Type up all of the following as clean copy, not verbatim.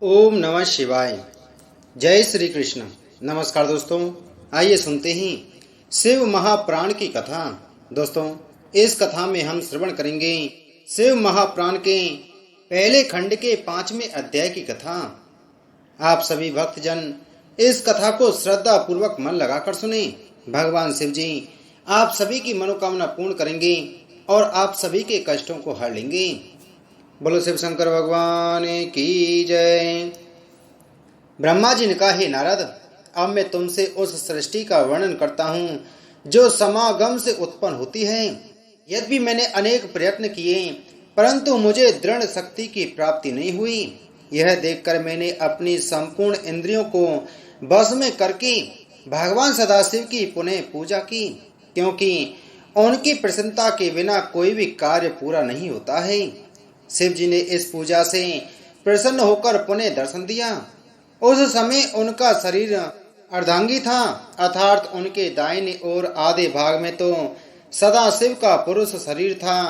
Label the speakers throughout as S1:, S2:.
S1: ओम नमः शिवाय। जय श्री कृष्ण। नमस्कार दोस्तों, आइए सुनते हैं शिव महाप्राण की कथा। दोस्तों, इस कथा में हम श्रवण करेंगे शिव महाप्राण के पहले खंड के 5वें अध्याय की कथा। आप सभी भक्तजन इस कथा को श्रद्धा पूर्वक मन लगाकर सुने। भगवान शिव जी आप सभी की मनोकामना पूर्ण करेंगे और आप सभी के कष्टों को हर लेंगे। बोलो शिव शंकर भगवान की जय। ब्रह्मा जी ने कहा, हे नारद, अब मैं तुमसे उस सृष्टि का वर्णन करता हूँ जो समागम से उत्पन्न होती है। यद्यपि मैंने अनेक प्रयत्न किए परंतु मुझे दृढ़ शक्ति की प्राप्ति नहीं हुई। यह देखकर मैंने अपनी संपूर्ण इंद्रियों को बस में करके भगवान सदाशिव की पुनः पूजा की, क्योंकि उनकी प्रसन्नता के बिना कोई भी कार्य पूरा नहीं होता है। शिव जी ने इस पूजा से प्रसन्न होकर पुनः दर्शन दिया। उस समय उनका शरीर अर्धांगी था, अर्थात उनके दाहिने ओर आधे भाग में तो सदाशिव का पुरुष शरीर था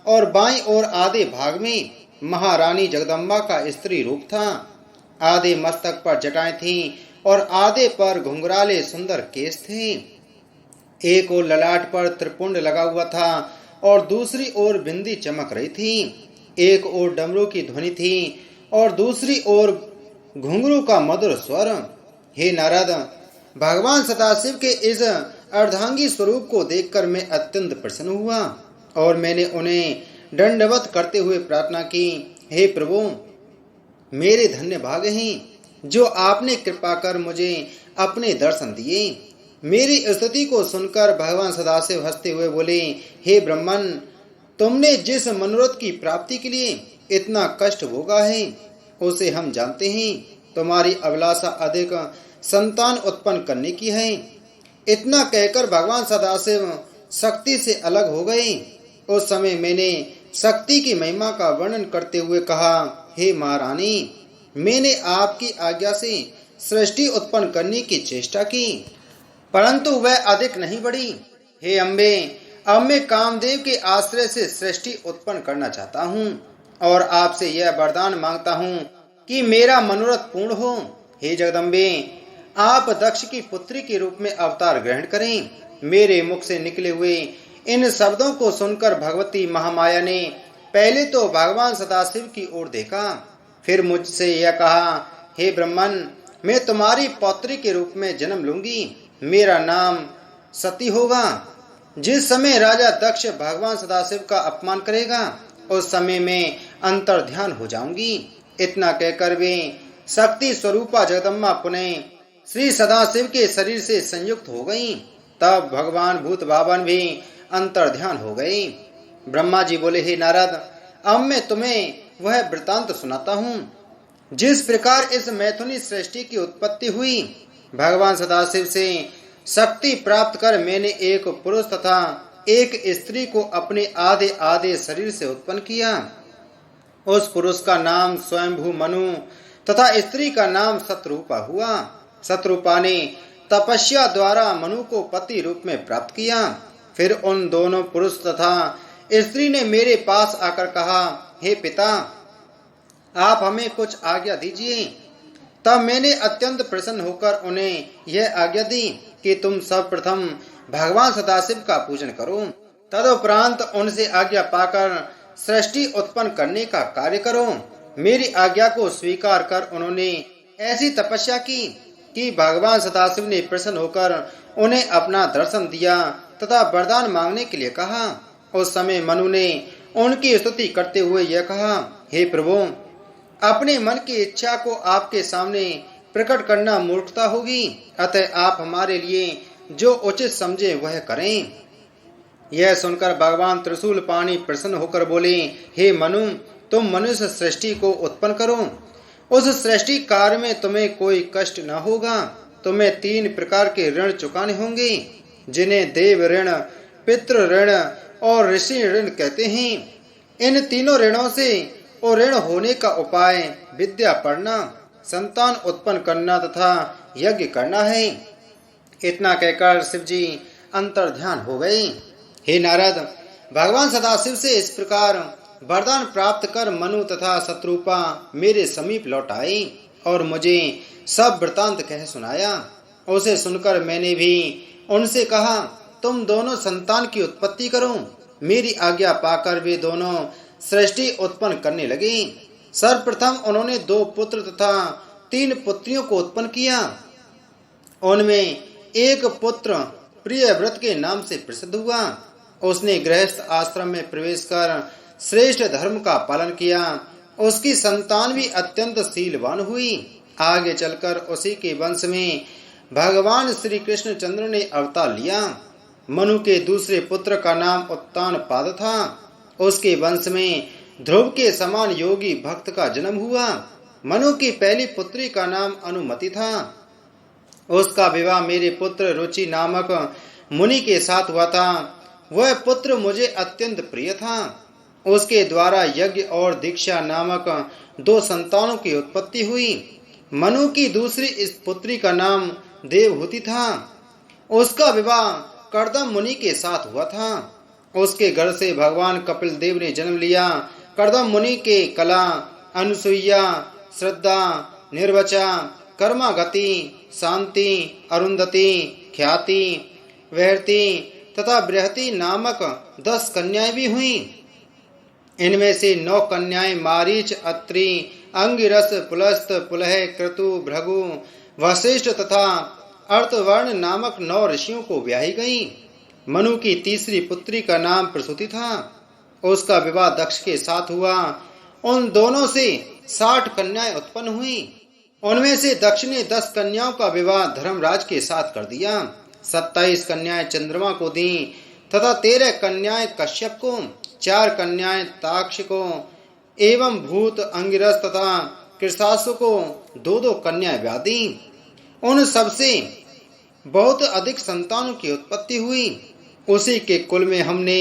S1: और बाईं ओर आधे भाग में महारानी जगदम्बा का स्त्री रूप था। आधे मस्तक पर जटाएं थीं और आधे पर घुंघराले सुंदर केश थे। एक ओर ललाट पर त्रिपुंड लगा हुआ था और दूसरी ओर बिंदी चमक रही थी। एक ओर डमरू की ध्वनि थी और दूसरी ओर घुंघरू का मधुर स्वर। हे नारद, भगवान सदाशिव के इस अर्धांगी स्वरूप को देखकर मैं अत्यंत प्रसन्न हुआ और मैंने उन्हें दंडवत करते हुए प्रार्थना की, हे प्रभु, मेरे धन्य भाग हैं जो आपने कृपा कर मुझे अपने दर्शन दिए। मेरी स्तुति को सुनकर भगवान सदाशिव हंसते हुए बोले, हे ब्रह्मन, तुमने जिस मनोरथ की प्राप्ति के लिए इतना कष्ट भोगा है उसे हम जानते हैं। तुम्हारी अभिलाषा अधिक संतान उत्पन्न करने की है। इतना कहकर भगवान सदाशिव शक्ति से अलग हो गए। उस समय मैंने शक्ति की महिमा का वर्णन करते हुए कहा, हे महारानी, मैंने आपकी आज्ञा से सृष्टि उत्पन्न करने की चेष्टा की परंतु वह अधिक नहीं बढ़ी। हे अम्बे, अब मैं कामदेव के आश्रय से सृष्टि उत्पन्न करना चाहता हूँ और आपसे यह वरदान मांगता हूँ कि मेरा मनोरथ पूर्ण हो। हे जगदम्बे, आप दक्ष की पुत्री के रूप में अवतार ग्रहण करें। मेरे मुख से निकले हुए इन शब्दों को सुनकर भगवती महामाया ने पहले तो भगवान सदाशिव की ओर देखा, फिर मुझसे यह कहा, हे ब्रह्मन, मैं तुम्हारी पौत्री के रूप में जन्म लूंगी। मेरा नाम सती होगा। जिस समय राजा दक्ष भगवान सदाशिव का अपमान करेगा उस समय में अंतर ध्यान हो जाऊंगी। इतना कहकर वे शक्ति स्वरूपा जगदम्बा पुनः श्री सदाशिव के शरीर से संयुक्त हो गईं। तब भगवान भूत भावन भी अंतर ध्यान हो गए। ब्रह्मा जी बोले, हे नारद, अब मैं तुम्हें वह वृतांत सुनाता हूँ जिस प्रकार इस मैथुनी सृष्टि की उत्पत्ति हुई। भगवान सदाशिव से शक्ति प्राप्त कर मैंने एक पुरुष तथा एक स्त्री को अपने आधे आधे शरीर से उत्पन्न किया। उस पुरुष का नाम स्वयंभू मनु तथा स्त्री का नाम शतरूपा हुआ। शतरूपा ने तपस्या द्वारा मनु को पति रूप में प्राप्त किया। फिर उन दोनों पुरुष तथा स्त्री ने मेरे पास आकर कहा, हे पिता, आप हमें कुछ आज्ञा दीजिए। तब मैंने अत्यंत प्रसन्न होकर उन्हें यह आज्ञा दी कि तुम सर्वप्रथम भगवान सदाशिव का पूजन करो, तदुपरांत उनसे आज्ञा पाकर सृष्टि उत्पन्न करने का कार्य करो। मेरी आज्ञा को स्वीकार कर उन्होंने ऐसी तपस्या की कि भगवान सदाशिव ने प्रसन्न होकर उन्हें अपना दर्शन दिया तथा वरदान मांगने के लिए कहा। उस समय मनु ने उनकी स्तुति करते हुए यह कहा, हे प्रभु, अपने मन की इच्छा को आपके सामने प्रकट करना मूर्खता होगी, अतः आप हमारे लिए जो उचित समझे वह करें। यह सुनकर भगवान त्रिशूल पाणी प्रसन्न होकर बोले, हे मनु, तुम मनुष्य सृष्टि को उत्पन्न करो। उस सृष्टि कार्य में तुम्हें कोई कष्ट न होगा। तुम्हें 3 प्रकार के ऋण चुकाने होंगे, जिन्हें देव ऋण, पितृ ऋण और ऋषि ऋण कहते हैं। इन तीनों ऋणों से और ऋण होने का उपाय विद्या पढ़ना, संतान उत्पन्न करना तथा यज्ञ करना है। इतना कहकर शिव जी अंतर ध्यान हो गए। हे नारद, भगवान सदाशिव से इस प्रकार वरदान प्राप्त कर मनु तथा शत्रुपा मेरे समीप लौट आए। और मुझे सब वृतांत कह सुनाया। उसे सुनकर मैंने भी उनसे कहा, तुम दोनों संतान की उत्पत्ति करो। मेरी आज्ञा पाकर वे दोनों सृष्टि उत्पन्न करने लगे। सर्वप्रथम उन्होंने 2 पुत्र तथा 3 पुत्रियों को उत्पन्न किया। उनमें एक पुत्र प्रियव्रत के नाम से प्रसिद्ध हुआ। उसने गृहस्थ आश्रम में प्रवेश कर श्रेष्ठ धर्म का पालन किया। उसकी संतान भी अत्यंत शीलवान हुई। आगे चलकर उसी के वंश में भगवान श्री कृष्ण चंद्र ने अवतार लिया। मनु के दूसरे पुत्र का नाम उत्तानपाद था। उसके वंश में ध्रुव के समान योगी भक्त का जन्म हुआ। मनु की पहली पुत्री का नाम अनुमति था। उसका विवाह मेरे पुत्र रुचि नामक मुनि के साथ हुआ था। वह पुत्र मुझे अत्यंत प्रिय था। उसके द्वारा यज्ञ और दीक्षा नामक 2 संतानों की उत्पत्ति हुई। मनु की दूसरी इस पुत्री का नाम देवहूति था। उसका विवाह कर्दम मुनि के साथ हुआ था। उसके घर से भगवान कपिल देव ने जन्म लिया। कर्दम मुनि के कला, अनुसुईया, श्रद्धा, निर्वचा, कर्मागति, शांति, अरुंधति, ख्याति, वैरति तथा बृहति नामक 10 कन्याएं भी हुईं। इनमें से 9 कन्याएं मारीच, अत्रि, अंगिरस, पुलस्त, पुलह, क्रतु, भृगु, वशिष्ठ तथा अर्थवर्ण नामक 9 ऋषियों को ब्याही गईं। मनु की तीसरी पुत्री का नाम प्रसूति था। उसका विवाह दक्ष के साथ हुआ। उन दोनों से 60 कन्याएं उत्पन्न हुई। उनमें से दक्ष ने 10 कन्याओं का विवाह धर्मराज के साथ कर दिया। 27 कन्याएं चंद्रमा को दी तथा 13 कन्याएं कश्यप को, 4 कन्याएं ताक्ष को एवं भूत, अंगिरस तथा कृषासु को 2-2 कन्याएं ब्याह दी। उन सबसे बहुत अधिक संतानों की उत्पत्ति हुई। उसी के कुल में हमने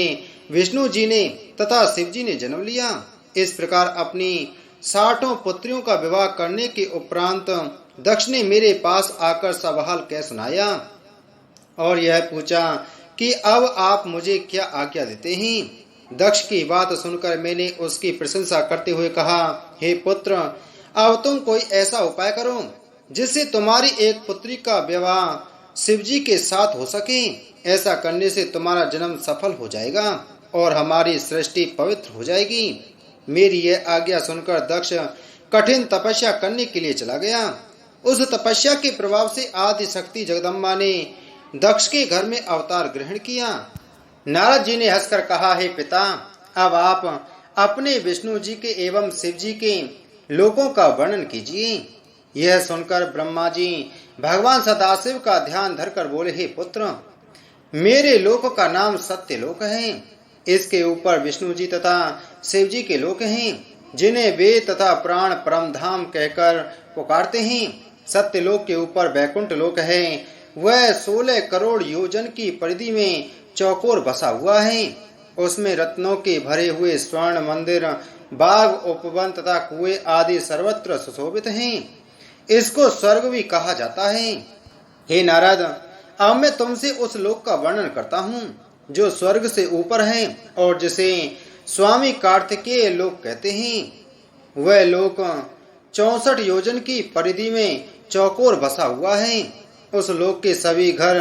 S1: विष्णु जी ने तथा शिव जी ने जन्म लिया। इस प्रकार अपनी 60 पुत्रियों का विवाह करने के उपरांत दक्ष ने मेरे पास आकर सब हाल कह सुनाया और यह पूछा कि अब आप मुझे क्या आज्ञा देते हैं। दक्ष की बात सुनकर मैंने उसकी प्रशंसा करते हुए कहा, हे पुत्र, अब तुम कोई ऐसा उपाय करो जिससे तुम्हारी एक पुत्री का विवाह शिवजी के साथ हो सके। ऐसा करने से तुम्हारा जन्म सफल हो जाएगा और हमारी सृष्टि पवित्र हो जाएगी। मेरी यह आज्ञा सुनकर दक्ष कठिन तपस्या करने के लिए चला गया। उस तपस्या के प्रभाव से आदि शक्ति जगदम्बा ने दक्ष के घर में अवतार ग्रहण किया। नारद जी ने हंसकर कहा, हे पिता, अब आप अपने विष्णु जी के एवं शिव जी के लोकों का वर्णन कीजिए। यह सुनकर ब्रह्मा जी भगवान सदाशिव का ध्यान धरकर बोले, हे पुत्र, मेरे लोक का नाम सत्य लोक है। इसके ऊपर विष्णु जी तथा शिव जी के लोक हैं, जिन्हें वेद तथा प्राण परम धाम कहकर पुकारते हैं। सत्य लोक के ऊपर वैकुंठ लोक है। वह 16 करोड़ योजन की परिधि में चौकोर बसा हुआ है। उसमें रत्नों के भरे हुए स्वर्ण मंदिर, बाग, उपवन तथा कुएं आदि सर्वत्र सुशोभित हैं। इसको स्वर्ग भी कहा जाता है। हे नारद, अब मैं तुमसे उस लोक का वर्णन करता हूँ जो स्वर्ग से ऊपर है और जिसे स्वामी कार्तिकेय लोक कहते हैं। वह लोक 64 योजन की परिधि में चौकोर बसा हुआ है। उस लोक के सभी घर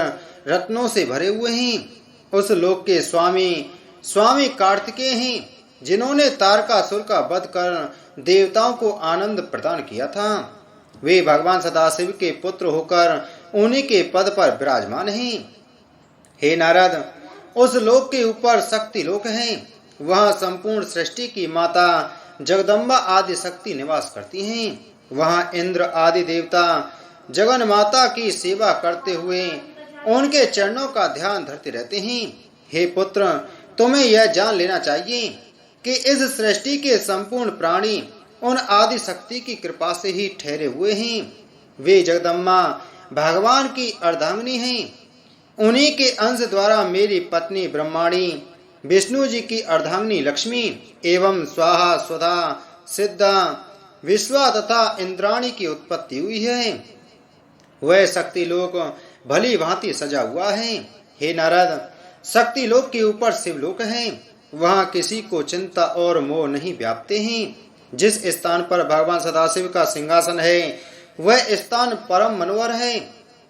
S1: रत्नों से भरे हुए हैं। उस लोक के स्वामी कार्तिकेय हैं, जिन्होंने तारकासुर का वध कर देवताओं को आनंद प्रदान किया था। वे भगवान सदाशिव के पुत्र होकर उन्हीं के पद पर विराजमान हैं। हे नारद, उस लोक के ऊपर शक्ति लोक है। वहाँ संपूर्ण सृष्टि की माता जगदम्बा आदि शक्ति निवास करती हैं। वहाँ इंद्र आदि देवता जगन माता की सेवा करते हुए उनके चरणों का ध्यान धरते रहते हैं। हे पुत्र, तुम्हें यह जान लेना चाहिए कि इस सृष्टि के संपूर्ण प्राणी उन आदि शक्ति की कृपा से ही ठहरे हुए हैं। वे जगदम्बा भगवान की अर्धांगिनी हैं। उन्हीं के अंश द्वारा मेरी पत्नी ब्रह्माणी, विष्णु जी की अर्धांगिनी लक्ष्मी एवं स्वाहा, स्वधा, सिद्धा, विश्वा तथा इंद्राणी की उत्पत्ति हुई है। वह शक्ति लोक भली भांति सजा हुआ है। हे नारद, शक्ति लोक के ऊपर शिवलोक है। वहाँ किसी को चिंता और मोह नहीं व्यापते हैं। जिस स्थान पर भगवान सदाशिव का सिंहासन है, वह स्थान परम मनोहर है।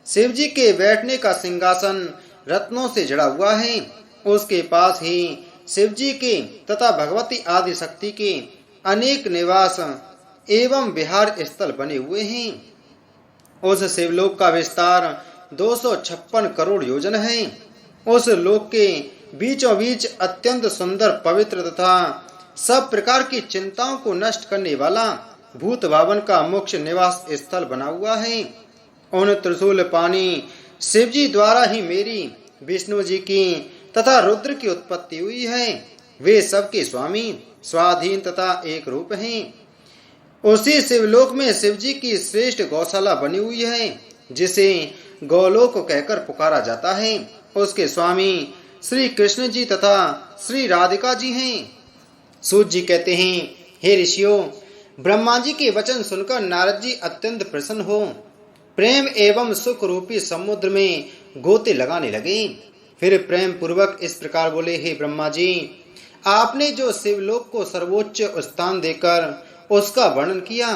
S1: शिव जी के बैठने का सिंहासन रत्नों से जड़ा हुआ है। उसके पास ही शिव जी के तथा भगवती आदि शक्ति के अनेक निवास एवं विहार स्थल बने हुए हैं। उस शिवलोक का विस्तार 256 करोड़ योजन है। उस लोक के बीचों बीच अत्यंत सुंदर, पवित्र तथा सब प्रकार की चिंताओं को नष्ट करने वाला भूत भावन का मोक्ष निवास स्थल बना हुआ है। उन त्रिशूल पानी शिव जी द्वारा ही मेरी, विष्णु जी की तथा रुद्र की उत्पत्ति हुई है। वे सबके स्वामी, स्वाधीन तथा एक रूप हैं। उसी शिवलोक में शिव जी की श्रेष्ठ गौशाला बनी हुई है, जिसे गौलोक कहकर पुकारा जाता है। उसके स्वामी श्री कृष्ण जी तथा श्री राधिका जी हैं। सूत जी कहते हैं, हे ऋषियों, ब्रह्मा जी के वचन सुनकर नारद जी अत्यंत प्रसन्न हो प्रेम एवं सुख रूपी समुद्र में गोते लगाने लगे। फिर प्रेम पूर्वक इस प्रकार बोले, हे ब्रह्मा जी, आपने जो शिवलोक को सर्वोच्च स्थान देकर उसका वर्णन किया,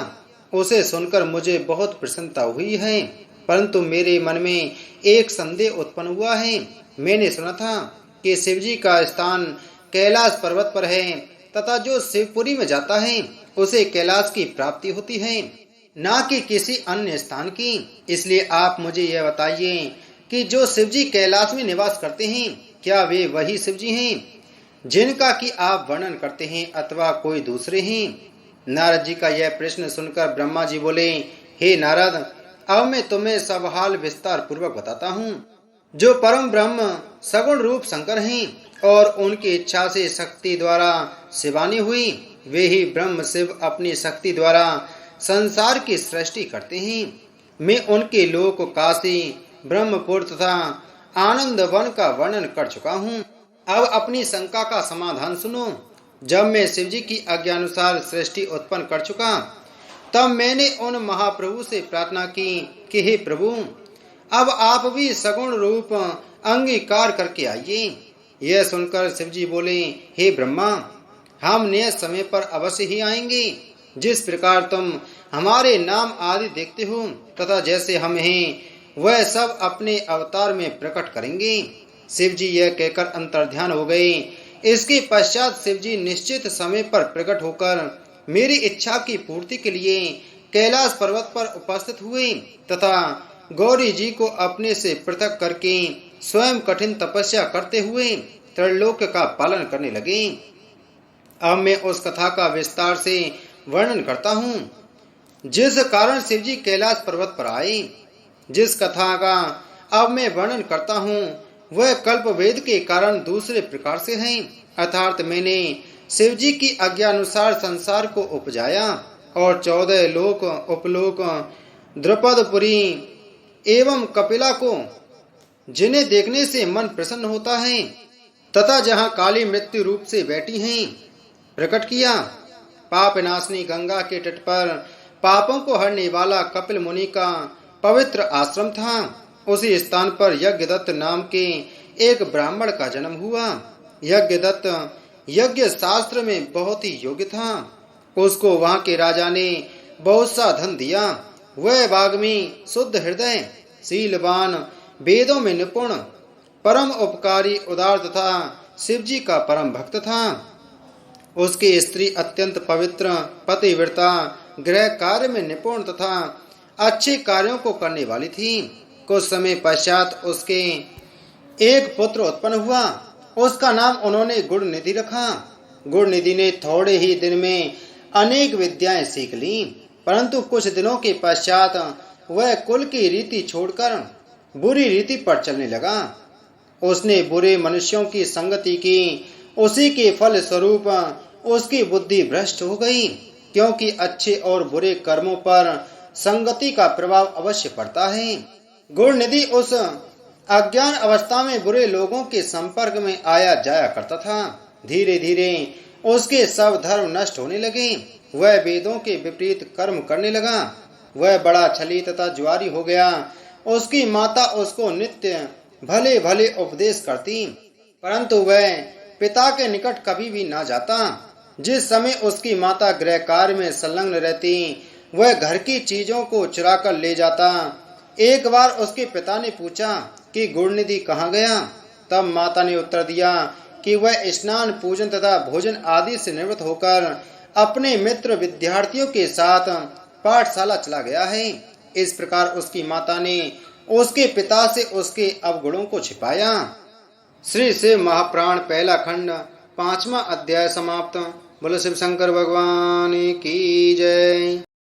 S1: उसे सुनकर मुझे बहुत प्रसन्नता हुई है, परंतु मेरे मन में एक संदेह उत्पन्न हुआ है। मैंने सुना था कि शिवजी का स्थान कैलाश पर्वत पर है तथा जो शिवपुरी में जाता है उसे कैलाश की प्राप्ति होती है, ना कि किसी अन्य स्थान की। इसलिए आप मुझे यह बताइए कि जो शिवजी कैलाश में निवास करते हैं, क्या वे वही शिवजी हैं जिनका कि आप वर्णन करते हैं अथवा कोई दूसरे हैं? नारद जी का यह प्रश्न सुनकर ब्रह्मा जी बोले, हे नारद, अब मैं तुम्हें सब हाल विस्तार पूर्वक बताता हूँ। जो परम ब्रह्म सगुण रूप शंकर हैं और उनकी इच्छा से शक्ति द्वारा शिवानी हुई, वे ही ब्रह्म शिव अपनी शक्ति द्वारा संसार की सृष्टि करते हैं। मैं उनके लोक काशी, ब्रह्मपुर तथा आनंद वन का वर्णन कर चुका हूँ। अब अपनी शंका का समाधान सुनो। जब मैं शिवजी की आज्ञानुसार सृष्टि उत्पन्न कर चुका, तब मैंने उन महाप्रभु से प्रार्थना की कि हे प्रभु, अब आप भी सगुण रूप अंगीकार करके आइए। यह सुनकर शिवजी बोले, हे ब्रह्मा, हम नियत समय पर अवश्य ही आएंगे। जिस प्रकार तुम हमारे नाम आदि देखते हो तथा जैसे हम हैं, वह सब अपने अवतार में प्रकट करेंगे। शिवजी यह कहकर अंतर्ध्यान हो गए। इसके पश्चात शिवजी निश्चित समय पर प्रकट होकर मेरी इच्छा की पूर्ति के लिए कैलाश पर्वत पर उपस्थित हुए तथा गौरी जी को अपने से पृथक करके स्वयं कठिन तपस्या करते हुए त्रैलोक्य का पालन करने लगे। अब मैं उस कथा का विस्तार से वर्णन करता हूँ, जिस कारण शिवजी कैलाश पर्वत पर आए। जिस कथा का अब मैं वर्णन करता हूँ वह कल्प वेद के कारण दूसरे प्रकार से है। अर्थात मैंने शिवजी की आज्ञा अनुसार संसार को उपजाया और 14 लोक, उपलोक, द्रुपदपुरी एवं कपिला को, जिन्हें देखने से मन प्रसन्न होता है तथा जहाँ काली मृत्यु रूप से बैठी हैं, प्रकट किया। पाप नाशनी गंगा के तट पर पापों को हरने वाला कपिल मुनि का पवित्र आश्रम था। उसी स्थान पर यज्ञदत्त नाम के एक ब्राह्मण का जन्म हुआ। यज्ञदत्त यज्ञ शास्त्र में बहुत ही योग्य था। उसको वहां के राजा ने बहुत सा धन दिया। वह वाग्मी, शुद्ध हृदय, शीलवान, वेदों में निपुण, परम उपकारी, उदार तथा शिवजी का परम भक्त था। उसकी स्त्री अत्यंत पवित्र, पतिव्रता, गृह कार्य में निपुण तथा अच्छे कार्यों को करने वाली थी। कुछ समय पश्चात उसके एक पुत्र उत्पन्न हुआ। उसका नाम उन्होंने गुणनिधि रखा। गुणनिधि ने थोड़े ही दिन में अनेक विद्याएं सीख ली, परंतु कुछ दिनों के पश्चात वह कुल की रीति छोड़कर बुरी रीति पर चलने लगा। उसने बुरे मनुष्यों की संगति की। उसी के फल स्वरूप उसकी बुद्धि भ्रष्ट हो गई, क्योंकि अच्छे और बुरे कर्मों पर संगति का प्रभाव अवश्य पड़ता है। गुणनिधि उस अज्ञान अवस्था में बुरे लोगों के संपर्क में आया जाया करता था। धीरे धीरे उसके सब धर्म नष्ट होने लगे। वह वेदों के विपरीत कर्म करने लगा। वह बड़ा छली तथा जुआरी हो गया। उसकी माता उसको नित्य भले भले उपदेश करती, परंतु वह पिता के निकट कभी भी ना जाता। जिस समय उसकी माता गृह कार्य में संलग्न रहती, वह घर की चीजों को चुरा कर ले जाता। एक बार उसके पिता ने पूछा कि गुणनिधि कहाँ गया? तब माता ने उत्तर दिया कि वह स्नान, पूजन तथा भोजन आदि से निवृत्त होकर अपने मित्र विद्यार्थियों के साथ पाठशाला चला गया है। इस प्रकार उसकी माता ने उसके पिता से उसके अवगुणों को छिपाया। श्री शिव महापुराण पहला खंड 5वां अध्याय समाप्त। बोलो शिव शंकर भगवान की जय।